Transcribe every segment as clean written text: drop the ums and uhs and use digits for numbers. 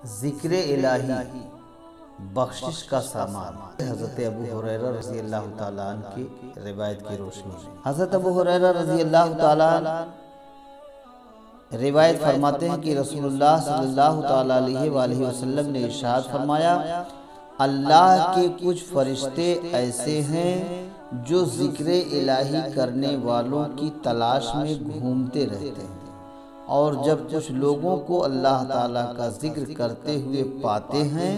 ذکر الہی بخشش کا سامان۔ حضرت ابو ہریرہ رضی اللہ تعالیٰ عنہ کی روایت کی روشنی میں حضرت ابو ہریرہ رضی اللہ تعالیٰ عنہ روایت فرماتے ہیں کہ رسول اللہ صلی اللہ تعالیٰ علیہ وآلہ وسلم نے ارشاد فرمایا، اللہ کے کچھ فرشتے ایسے ہیں جو ذکر الہی کرنے والوں کی تلاش میں گھومتے رہتے ہیں، اور جب کچھ لوگوں کو اللہ تعالیٰ کا ذکر کرتے ہوئے پاتے ہیں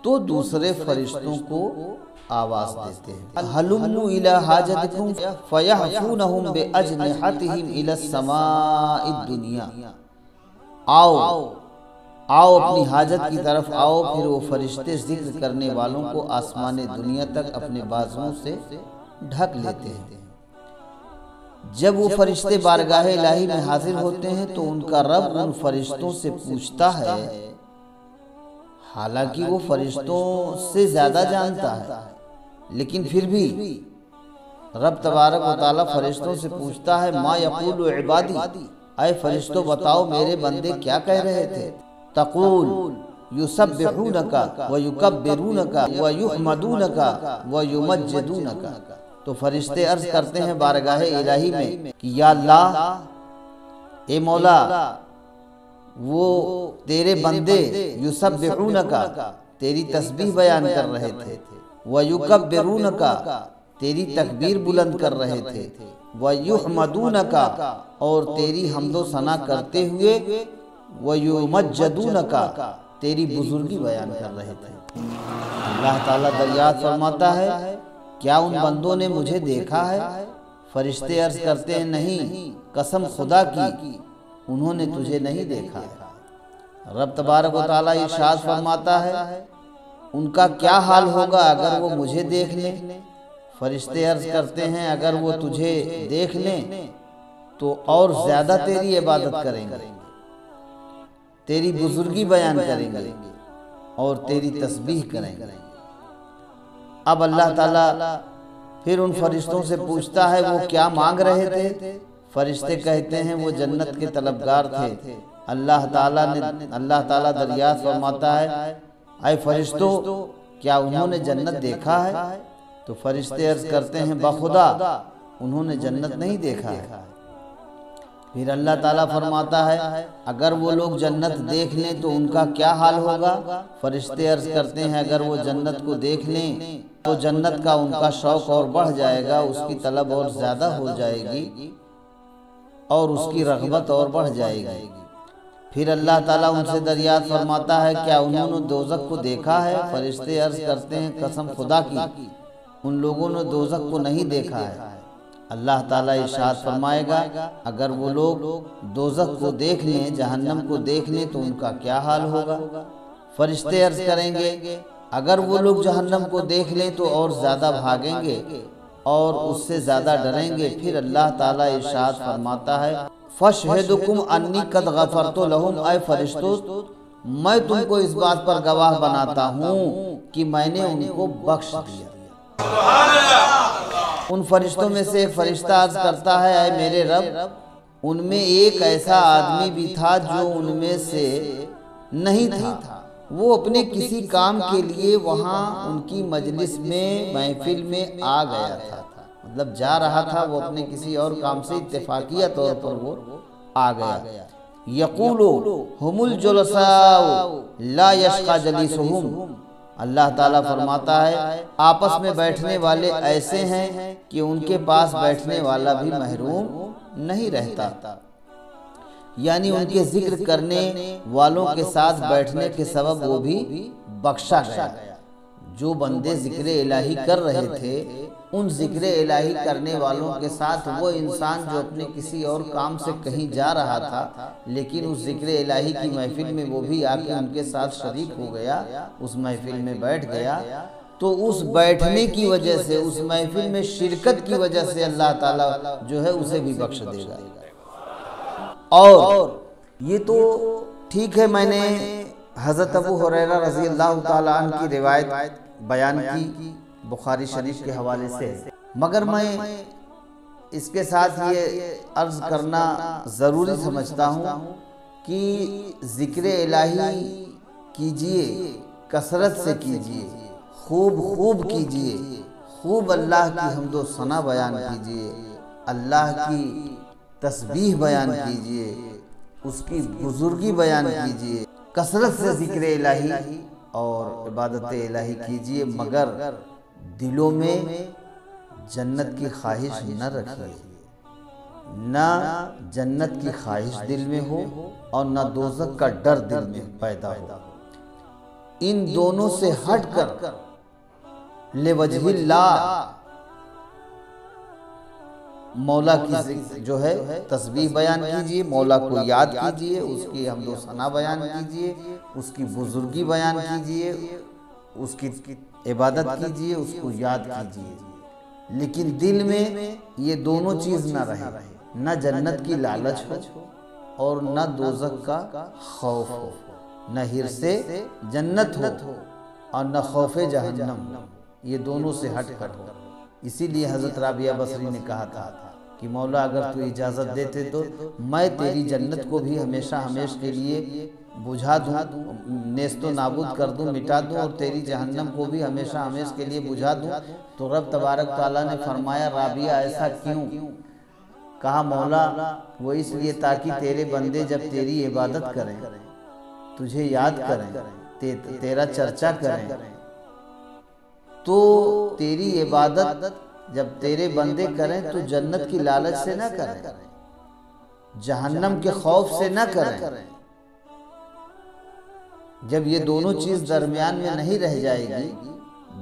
تو دوسرے فرشتوں کو آواز دیتے ہیں، ہلموا الی حاجتکم فیحفونہم باجنحتہم الی السماء الدنیا، آؤ اپنی حاجت کی طرف آؤ۔ پھر وہ فرشتے ذکر کرنے والوں کو آسمان دنیا تک اپنے بازوؤں سے ڈھک لیتے ہیں۔ جب وہ فرشتے بارگاہ الہی میں حاضر ہوتے ہیں تو ان کا رب ان فرشتوں سے پوچھتا ہے، حالانکہ وہ فرشتوں سے زیادہ جانتا ہے، لیکن پھر بھی رب تبارک و تعالیٰ فرشتوں سے پوچھتا ہے، ما یقول عبادی، اے فرشتوں بتاؤ میرے بندے کیا کہہ رہے تھے؟ تقول یسبحونک ویکبرونک ویحمدونک ویمجدونک، تو فرشتے عرض کرتے ہیں بارگاہ الہی میں کہ یا اللہ، اے مولا، وہ تیرے بندے یسبحونک تیری تسبیح بیان کر رہے تھے، ویکبرونک تیری تکبیر بلند کر رہے تھے، ویحمدونک اور تیری حمد و ثنا کرتے ہوئے، ویمجدونک تیری بزرگی بیان کر رہے تھے۔ اللہ تعالیٰ دریافت فرماتا ہے، کیا ان بندوں نے مجھے دیکھا ہے؟ فرشتے عرض کرتے ہیں، نہیں، قسم خدا کی انہوں نے تجھے نہیں دیکھا ہے۔ رب تبارک و تعالیٰ ارشاد فرماتا ہے، ان کا کیا حال ہوگا اگر وہ مجھے دیکھ لیں؟ فرشتے عرض کرتے ہیں، اگر وہ تجھے دیکھ لیں تو اور زیادہ تیری عبادت کریں گے، تیری بزرگی بیان کریں گے اور تیری تسبیح کریں گے۔ اب اللہ تعالیٰ پھر ان فرشتوں سے پوچھتا ہے، وہ کیا مانگ رہے تھے؟ فرشتے کہتے ہیں، وہ جنت کے طلبگار تھے۔ اللہ تعالیٰ دریافت فرماتا ہے، اے فرشتوں، کیا انہوں نے جنت دیکھا ہے؟ تو فرشتے عرض کرتے ہیں، بخدا انہوں نے جنت نہیں دیکھا ہے۔ پھر اللہ تعالیٰ فرماتا ہے، اگر وہ لوگ جنت دیکھ لیں تو ان کا کیا حال ہوگا؟ فرشتے عرض کرتے ہیں، اگر وہ جنت کو دیکھ لیں تو جنت کا ان کا شوق اور بڑھ جائے گا، اس کی طلب اور زیادہ ہو جائے گی اور اس کی رغبت اور بڑھ جائے گی۔ پھر اللہ تعالیٰ ان سے دریافت فرماتا ہے، کیا انہوں نے دوزخ کو دیکھا ہے؟ فرشتے عرض کرتے ہیں، قسم خدا کی ان لوگوں نے دوزخ کو نہیں دیکھا ہے۔ اللہ تعالیٰ ارشاد فرمائے گا، اگر وہ لوگ دوزخ کو دیکھ لیں، جہنم کو دیکھ لیں تو ان کا کیا حال ہوگا؟ فرشتے عرض کریں گے، اگر وہ لوگ جہنم کو دیکھ لیں تو اور زیادہ بھاگیں گے اور اس سے زیادہ ڈریں گے۔ پھر اللہ تعالیٰ ارشاد فرماتا ہے، فَاشْهِدُكُمْ أَنِّي قَدْ غَفَرْتُ لَهُمْ، اے فرشتوں، میں تم کو اس بات پر گواہ بناتا ہوں کہ میں نے ان کو بخش دیا۔ ان فرشتوں میں سے ایک فرشتہ عرض کرتا ہے، اے میرے رب، ان میں ایک ایسا آدمی بھی تھا جو ان میں سے نہیں تھا، وہ اپنے کسی کام کے لیے وہاں ان کی مجلس میں، محفل میں آ گیا تھا، مطلب جا رہا تھا، وہ اپنے کسی اور کام سے اتفاقیہ طور پر وہ آ گیا۔ یقولو ہم الجلساء لا یشقى جلیسہم، اللہ تعالیٰ فرماتا ہے، آپس میں بیٹھنے والے ایسے ہیں کہ ان کے پاس بیٹھنے والا بھی محروم نہیں رہتا، یعنی ان کے ذکر کرنے والوں کے ساتھ بیٹھنے کے سبب وہ بھی بخشا گیا۔ جو بندے ذکر الہی کر رہے تھے، ان ذکر الہی کرنے والوں کے ساتھ وہ انسان جو اپنے کسی اور کام سے کہیں جا رہا تھا لیکن اس ذکر الہی کی محفل میں وہ بھی آ کے ان کے ساتھ شریک ہو گیا، اس محفل میں بیٹھ گیا، تو اس بیٹھنے کی وجہ سے، اس محفل میں شرکت کی وجہ سے اللہ تعالیٰ جو ہے اسے بھی بخش دے گا۔ اور یہ تو ٹھیک ہے، میں نے حضرت ابو ہریرہ رضی اللہ تعالیٰ عنہ کی روایت بیان کی بخاری شریف کے حوالے سے، مگر میں اس کے ساتھ یہ عرض کرنا ضروری سمجھتا ہوں کہ ذکر الہی کیجئے، کثرت سے کیجئے، خوب خوب کیجئے، خوب اللہ کی حمد و ثنا بیان کیجئے، اللہ کی تسبیح بیان کیجئے، اس کی بزرگی بیان کیجئے، کثرت سے ذکر الہی اور عبادت الہی کیجئے، مگر دلوں میں جنت کی خواہش نہ رکھیے، نہ جنت کی خواہش دل میں ہو اور نہ دوزخ کا ڈر دل میں پیدا ہو۔ ان دونوں سے ہٹ کر لوجہ اللہ مولا کی جو ہے تسبیح بیان کیجئے، مولا کو یاد کیجئے، اس کی حمد و ثنا بیان کیجئے، اس کی بزرگی بیان کیجئے، اس کی عبادت کیجئے، اس کو یاد کیجئے، لیکن دل میں یہ دونوں چیز نہ رہے، نہ جنت کی لالچ ہو اور نہ دوزخ کا خوف ہو، نہ حرص جنت ہو اور نہ خوف جہنم، یہ دونوں سے ہٹ کر ہو۔ اسی لیے حضرت رابعہ بصری نے کہا تھا کہ مولا اگر تو اجازت دیتے تو میں تیری جنت کو بھی ہمیشہ ہمیشہ کے لیے بجھا دوں، نیست و نابود کر دوں، مٹا دوں، اور تیری جہنم کو بھی ہمیشہ ہمیشہ کے لیے بجھا دوں۔ تو رب تبارک تعالیٰ نے فرمایا رابعہ ایسا کیوں؟ کہا مولا وہ اس لیے تاکہ تیرے بندے جب تیری عبادت کریں، تجھے یاد کریں، تیرا چرچا کریں، تو تیری عبادت جب تیرے بندے کریں تو جنت کی لالچ سے نہ کریں، جہنم کے خوف سے نہ کریں۔ جب یہ دونوں چیز درمیان میں نہیں رہ جائے گی،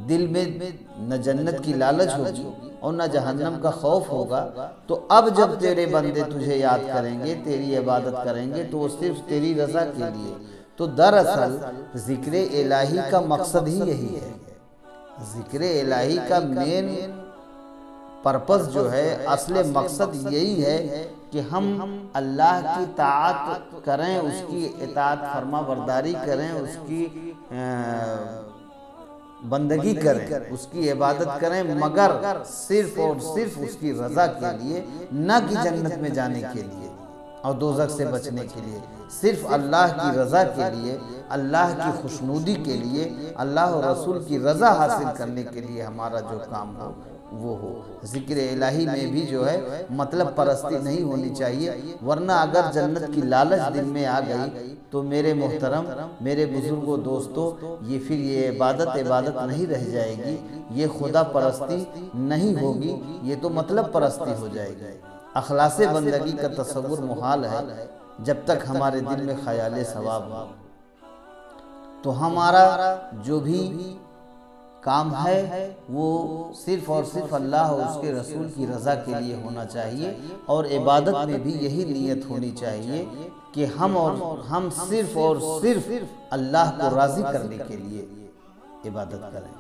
دل میں نہ جنت کی لالچ ہوگی اور نہ جہنم کا خوف ہوگا، تو اب جب تیرے بندے تجھے یاد کریں گے، تیری عبادت کریں گے، تو وہ صرف تیری رضا کے لیے۔ تو دراصل ذکر الہی کا مقصد ہی یہی ہے، ذکر الہی کا مین پرپس جو ہے، اصل مقصد یہی ہے کہ ہم اللہ کی طاعت کریں، اس کی اطاعت فرما برداری کریں، اس کی بندگی کریں، اس کی عبادت کریں، مگر صرف اور صرف اس کی رضا کے لیے، نہ کہ جنت میں جانے کے لیے اور دوزخ سے بچنے کے لیے، صرف اللہ کی رضا کے لیے، اللہ کی خوشنودی کے لیے، اللہ اور رسول کی رضا حاصل کرنے کے لیے ہمارا جو کام ہو وہ ہو۔ ذکر الہی میں بھی جو ہے مطلب پرستی نہیں ہونی چاہیے، ورنہ اگر جنت کی لالچ دل میں آ گئی تو میرے محترم، میرے بزرگوں، دوستوں، یہ پھر یہ عبادت نہیں رہ جائے گی، یہ خدا پرستی نہیں ہوگی، یہ تو مطلب پرستی ہو جائے گی۔ اخلاص بندگی کا تصور محال ہے جب تک ہمارے دل میں خیال ثواب ہو۔ تو ہمارا جو بھی کام ہے وہ صرف اور صرف اللہ اور اس کے رسول کی رضا کے لیے ہونا چاہیے، اور عبادت میں بھی یہی نیت ہونی چاہیے کہ ہم صرف اور صرف اللہ کو راضی کرنے کے لیے عبادت کریں۔